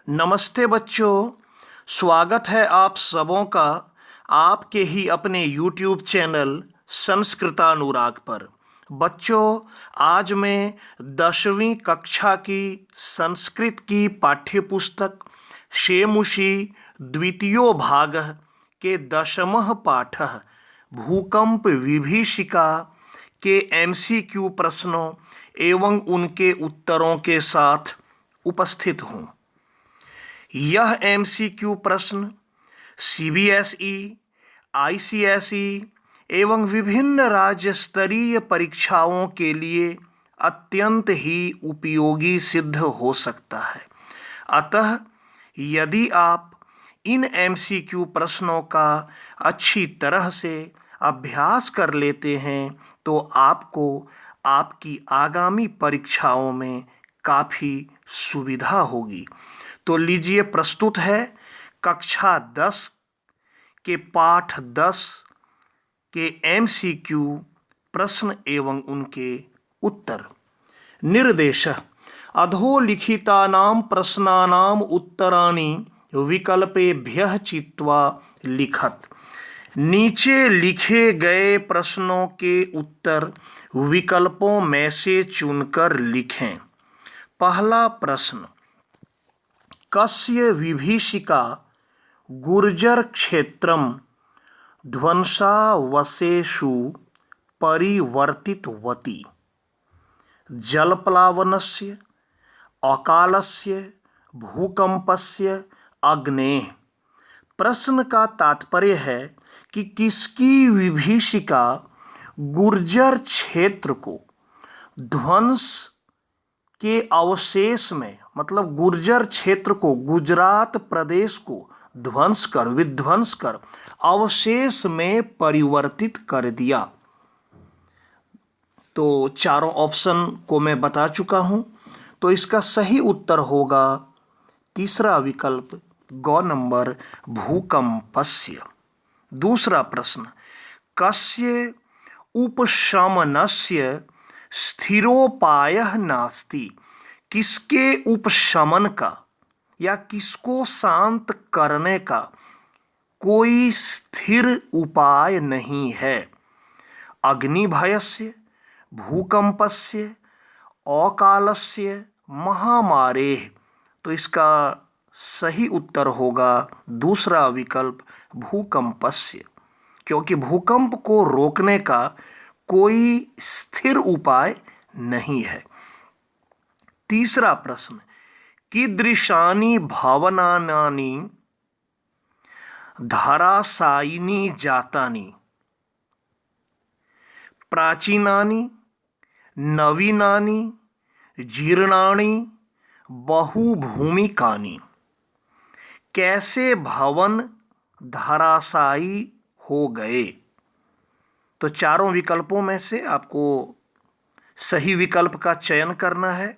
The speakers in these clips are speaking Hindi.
नमस्ते बच्चों, स्वागत है आप सबों का आपके ही अपने YouTube चैनल संस्कृतानुराग पर। बच्चों, आज मैं 10वीं कक्षा की संस्कृत की पाठ्यपुस्तक शेमुषी द्वितीयो भाग के 10मः पाठ भूकंप विभीषिका के MCQ प्रश्नों एवं उनके उत्तरों के साथ उपस्थित हूँ। यह MCQ प्रश्न CBSE, ICSE एवं विभिन्न राज्य स्तरीय परीक्षाओं के लिए अत्यंत ही उपयोगी सिद्ध हो सकता है। अतः यदि आप इन MCQ प्रश्नों का अच्छी तरह से अभ्यास कर लेते हैं तो आपको आपकी आगामी परीक्षाओं में काफ़ी सुविधा होगी। तो लीजिए, प्रस्तुत है कक्षा 10 के पाठ 10 के MCQ प्रश्न एवं उनके उत्तर। निर्देश: अधोलिखितानां प्रश्नानां उत्तराणि विकल्पेभ्यः चित्वा लिखत। नीचे लिखे गए प्रश्नों के उत्तर विकल्पों में से चुनकर लिखें। पहला प्रश्न: कस्य विभीषिका गुर्जर क्षेत्रम ध्वंसावशेषु परिवर्तितवती? जलप्लावनस्य, अकालस्य, भूकंपस्य, अग्नेः। प्रश्न का तात्पर्य है कि किसकी विभीषिका गुर्जर क्षेत्र को ध्वंस के अवशेष में, मतलब गुर्जर क्षेत्र को, गुजरात प्रदेश को विध्वंस कर अवशेष में परिवर्तित कर दिया। तो चारों ऑप्शन को मैं बता चुका हूं, तो इसका सही उत्तर होगा तीसरा विकल्प, ग नंबर, भूकंपस्य। दूसरा प्रश्न: कस्य उपशमनस्य स्थिरोपायः नास्ति? किसके उपशमन का या किसको शांत करने का कोई स्थिर उपाय नहीं है? अग्निभयस्य, भूकंपस्य, अकालस्य, महामारेः। तो इसका सही उत्तर होगा दूसरा विकल्प, भूकंपस्य, क्योंकि भूकंप को रोकने का कोई स्थिर उपाय नहीं है। तीसरा प्रश्न: कीदृशानि भवनानि धराशायिनी जातानि? प्राचीनानि, नवीनानि, जीर्णानि, बहुभूमिकानि। कैसे भवन धराशायी हो गए? तो चारों विकल्पों में से आपको सही विकल्प का चयन करना है।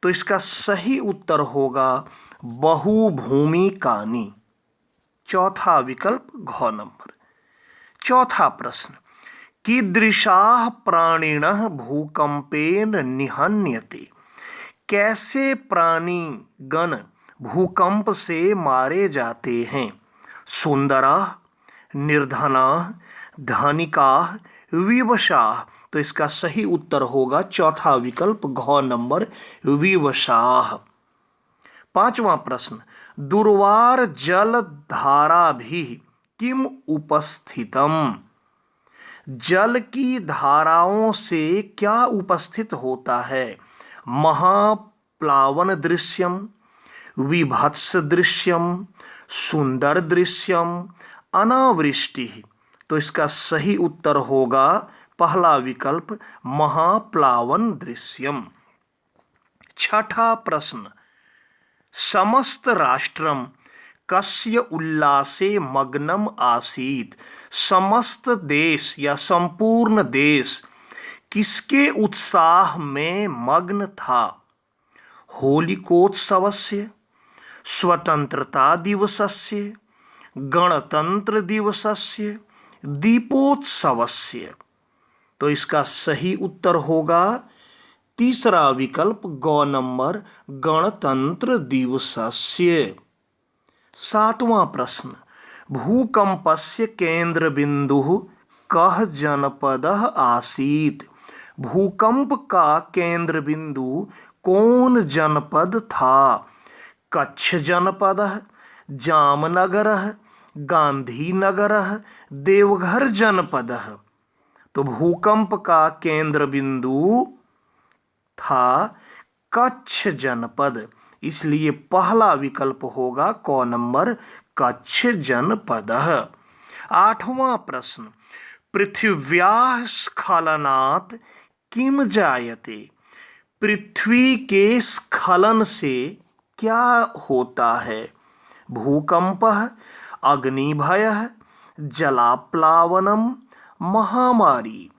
तो इसका सही उत्तर होगा बहुभूमिकानि, चौथा विकल्प, घ नंबर। चौथा प्रश्न: कीदृशाः प्राणिनः भूकंपेन निहन्यते? कैसे प्राणी गण भूकंप से मारे जाते हैं? सुंदराः, निर्धनाः, धनिकाः, विवशाः। तो इसका सही उत्तर होगा चौथा विकल्प, घ नंबर, विवशाः। पांचवा प्रश्न: दुर्वार जल धारा भी किम उपस्थितम? जल की धाराओं से क्या उपस्थित होता है? महाप्लावन दृश्यम, विभत्स दृश्यम, सुंदर दृश्यम, अनावृष्टि। तो इसका सही उत्तर होगा पहला विकल्प, महाप्लावन दृश्यम। छठा प्रश्न: समस्त राष्ट्रम कस्य उल्लासे मग्नम आसीत? समस्त देश या संपूर्ण देश किसके उत्साह में मग्न था? होलिकोत्सवस्य, स्वतंत्रता दिवसस्य, गणतंत्र दिवसस्य, दीपोत्सवस्य। तो इसका सही उत्तर होगा तीसरा विकल्प गौ नंबर गणतंत्र दिवसस्य। सातवां प्रश्न, भूकंपस्य केंद्र बिंदुः कः जनपदः आसीत्। भूकंप का केंद्र बिंदु कौन जनपद था। कच्छ जनपदः, जामनगरः, गांधीनगरः, देवघर जनपदः। तो भूकंप का केंद्र बिंदु था कच्छ जनपद, इसलिए पहला विकल्प होगा क नंबर कच्छ जनपदः। आठवां प्रश्न, पृथिव्याः स्खलनात् किम जायते। पृथ्वी के स्खलन से क्या होता है। भूकंपः, अग्निभयः, जलाप्लावनम, महामारी।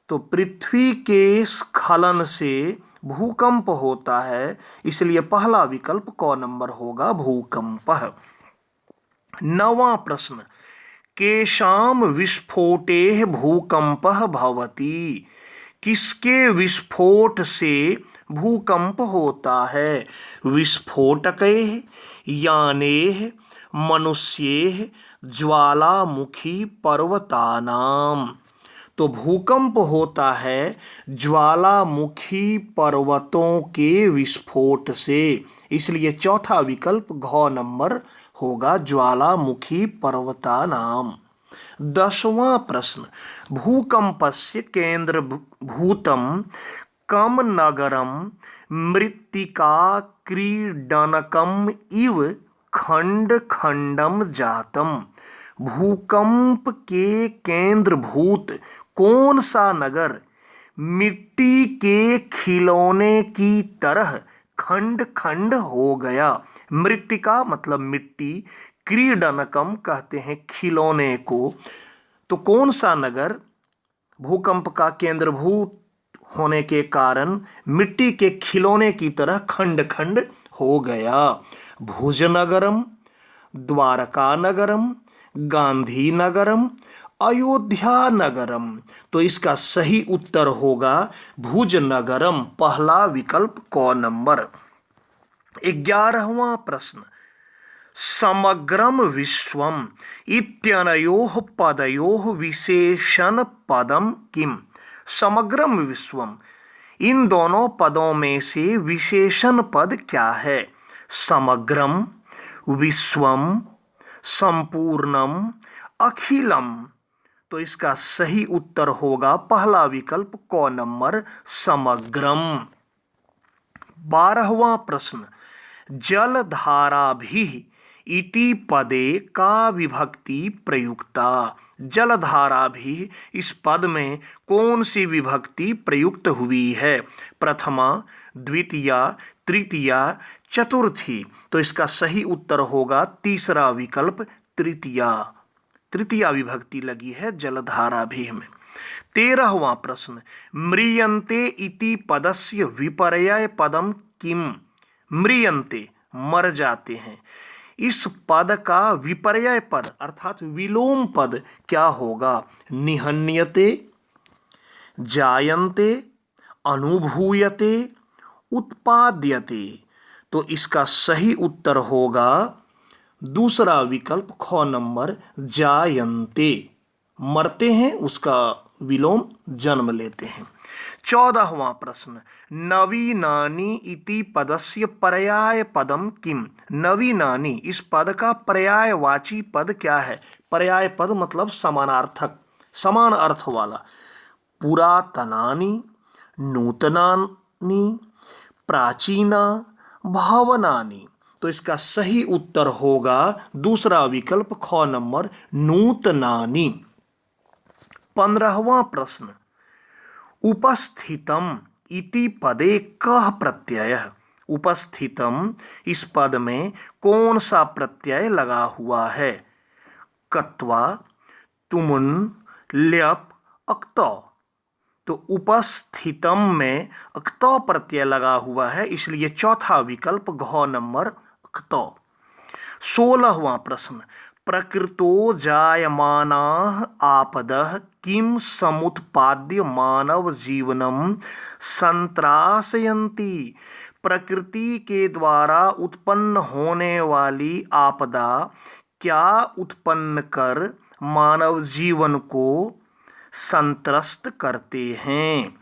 तो पृथ्वी के स्खलन से भूकंप होता है, इसलिए पहला विकल्प क नंबर होगा भूकंपः। नवां प्रश्न, केषां विस्फोटेः भूकंपः भवति। किसके विस्फोट से भूकंप होता है। विस्फोटकैः, यानैः, मनुष्यैः, ज्वालामुखी पर्वतानां। तो भूकंप होता है ज्वालामुखी पर्वतों के विस्फोट से, इसलिए चौथा विकल्प घ नंबर होगा ज्वालामुखी पर्वतानां। 10वां प्रश्न, भूकंपस्य केंद्रभूतं कम नगरं मृत्तिका क्रीडनकम् इव खंड खंडम जातम। भूकंप के केंद्रभूत कौन सा नगर मिट्टी के खिलौने की तरह खंड खंड हो गया। मृत्तिका मतलब मिट्टी, क्रीडनकम कहते हैं खिलौने को। तो कौन सा नगर भूकंप का केंद्रभूत होने के कारण मिट्टी के खिलौने की तरह खंड खंड हो गया। भुजनगरम, द्वारका नगरम, गांधीनगरम, अयोध्या नगरम। तो इसका सही उत्तर होगा भुजनगरम, पहला विकल्प क नंबर। 11वां प्रश्न, समग्रम विश्वम इत्यनयोः पदयोः विशेषण पदम किम। समग्रम विश्वम, इन दोनों पदों में से विशेषण पद क्या है। समग्रम, विश्वम, संपूर्णम, अखिलम। तो इसका सही उत्तर होगा पहला विकल्प क नंबर समग्रम। 12वां प्रश्न, जलधाराभिः इति पदे का विभक्ति प्रयुक्ता। जलधाराभिः, इस पद में कौन सी विभक्ति प्रयुक्त हुई है। प्रथमा, द्वितीया, तृतीया, चतुर्थी। तो इसका सही उत्तर होगा तीसरा विकल्प तृतीया। तृतीया विभक्ति लगी है जलधाराभिः में। 13वां प्रश्न, म्रियन्ते इति पदस्य विपर्यय पदम किम। म्रियन्ते, मर जाते हैं, इस पद का विपर्यय पद अर्थात विलोम पद क्या होगा। निहन्यते, जायन्ते, अनुभूयते, उत्पाद्यते। तो इसका सही उत्तर होगा दूसरा विकल्प ख नंबर जायन्ते। मरते हैं, उसका विलोम जन्म लेते हैं। 14वां प्रश्न, नवीनानि इति पदस्य पर्याय पदम किम। नवीनानि, इस पद का पर्यायवाची पद क्या है। पर्याय पद मतलब समानार्थक, समान अर्थ वाला। पुरातनानि, नूतनानि, प्राचीना, भावनानि। तो इसका सही उत्तर होगा दूसरा विकल्प ख नंबर नूतनानि। 15वां प्रश्न, उपस्थितम इति पदे कः प्रत्ययः। उपस्थितम, इस पद में कौन सा प्रत्यय लगा हुआ है। कत्वा, तुमुन, ल्यप, अक्तो। तो उपस्थितम में अक्तो प्रत्यय लगा हुआ है, इसलिए चौथा विकल्प घ नंबर अक्तो। 16वां प्रश्न, प्रकृतो जायमानाः आपदः किम समुत्पाद्य मानव जीवनम संत्रासयन्ति। प्रकृति के द्वारा उत्पन्न होने वाली आपदा क्या उत्पन्न कर मानव जीवन को संत्रस्त करते हैं।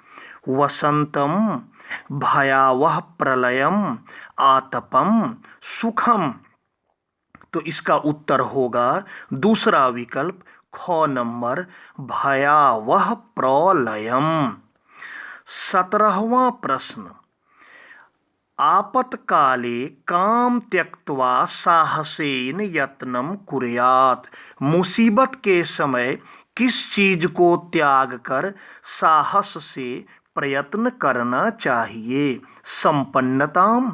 वसंतम भयावह प्रलयम आतपम सुखम। तो इसका उत्तर होगा दूसरा विकल्प ख नंबर भयावह प्रलयम। 17वां प्रश्न, आपत्काले काम त्यक्त्वा साहसेन यत्नम कुर्यात्। मुसीबत के समय किस चीज को त्याग कर साहस से प्रयत्न करना चाहिए। संपन्नताम,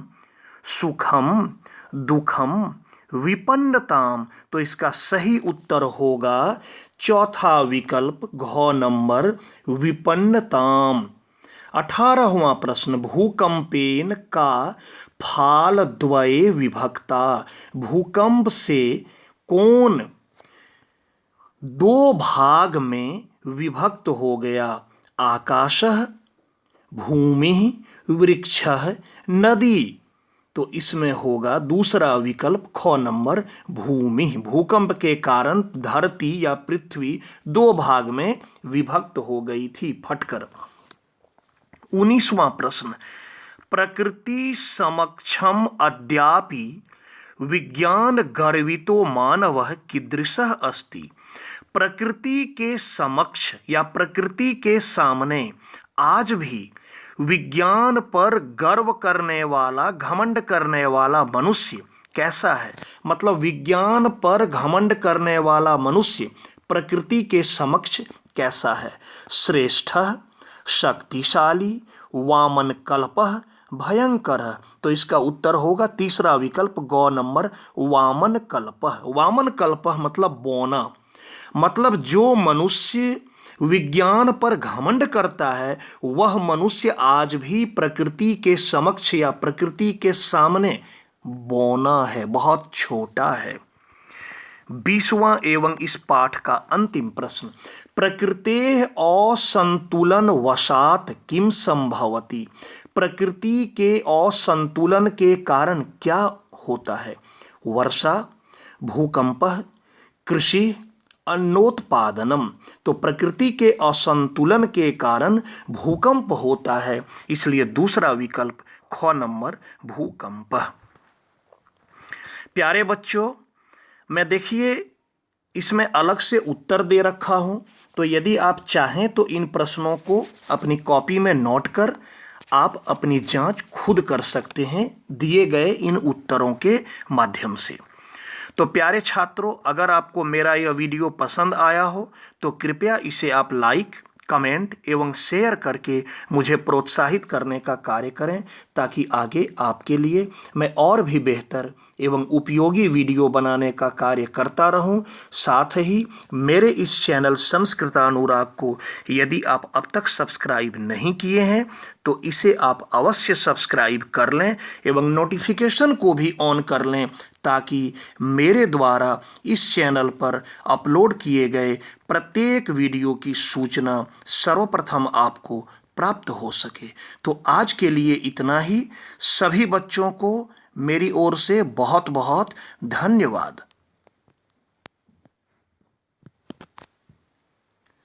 सुखम, दुखम, विपन्नताम। तो इसका सही उत्तर होगा चौथा विकल्प घ नंबर विपन्नताम। 18वां प्रश्न, भूकंपेन का फालद्वये विभक्ता। भूकंप से कौन दो भाग में विभक्त हो गया। आकाशः, भूमि, वृक्षः, नदी। तो इसमें होगा दूसरा विकल्प ख नंबर भूमि। भूकंप के कारण धरती या पृथ्वी दो भाग में विभक्त हो गई थी फटकर। 19वां प्रश्न, प्रकृति समक्षम अद्यापि विज्ञान गर्वितो मानवः कीदृशः अस्ति। प्रकृति के समक्ष या प्रकृति के सामने आज भी विज्ञान पर गर्व करने वाला, घमंड करने वाला मनुष्य कैसा है। मतलब विज्ञान पर घमंड करने वाला मनुष्य प्रकृति के समक्ष कैसा है। श्रेष्ठः, शक्तिशाली, वामन कल्पः, भयंकर। तो इसका उत्तर होगा तीसरा विकल्प ग नंबर वामन कल्पः। वामन कल्पः मतलब बौना। मतलब जो मनुष्य विज्ञान पर घमंड करता है वह मनुष्य आज भी प्रकृति के समक्ष या प्रकृति के सामने बौना है, बहुत छोटा है। 20वां एवं इस पाठ का अंतिम प्रश्न, प्रकृतेः असंतुलन वशात किम संभवति। प्रकृति के असंतुलन के कारण क्या होता है। वर्षा, भूकंपः, कृषि, अन्नोत्पादनम। तो प्रकृति के असंतुलन के कारण भूकंप होता है, इसलिए दूसरा विकल्प ख नंबर भूकंप। प्यारे बच्चों, मैं देखिए इसमें अलग से उत्तर दे रखा हूं, तो यदि आप चाहें तो इन प्रश्नों को अपनी कॉपी में नोट कर आप अपनी जांच खुद कर सकते हैं दिए गए इन उत्तरों के माध्यम से। तो प्यारे छात्रों, अगर आपको मेरा यह वीडियो पसंद आया हो तो कृपया इसे आप लाइक, कमेंट एवं शेयर करके मुझे प्रोत्साहित करने का कार्य करें, ताकि आगे आपके लिए मैं और भी बेहतर एवं उपयोगी वीडियो बनाने का कार्य करता रहूं। साथ ही मेरे इस चैनल संस्कृतानुराग को यदि आप अब तक सब्सक्राइब नहीं किए हैं तो इसे आप अवश्य सब्सक्राइब कर लें एवं नोटिफिकेशन को भी ऑन कर लें, ताकि मेरे द्वारा इस चैनल पर अपलोड किए गए प्रत्येक वीडियो की सूचना सर्वप्रथम आपको प्राप्त हो सके। तो आज के लिए इतना ही। सभी बच्चों को मेरी ओर से बहुत बहुत धन्यवाद।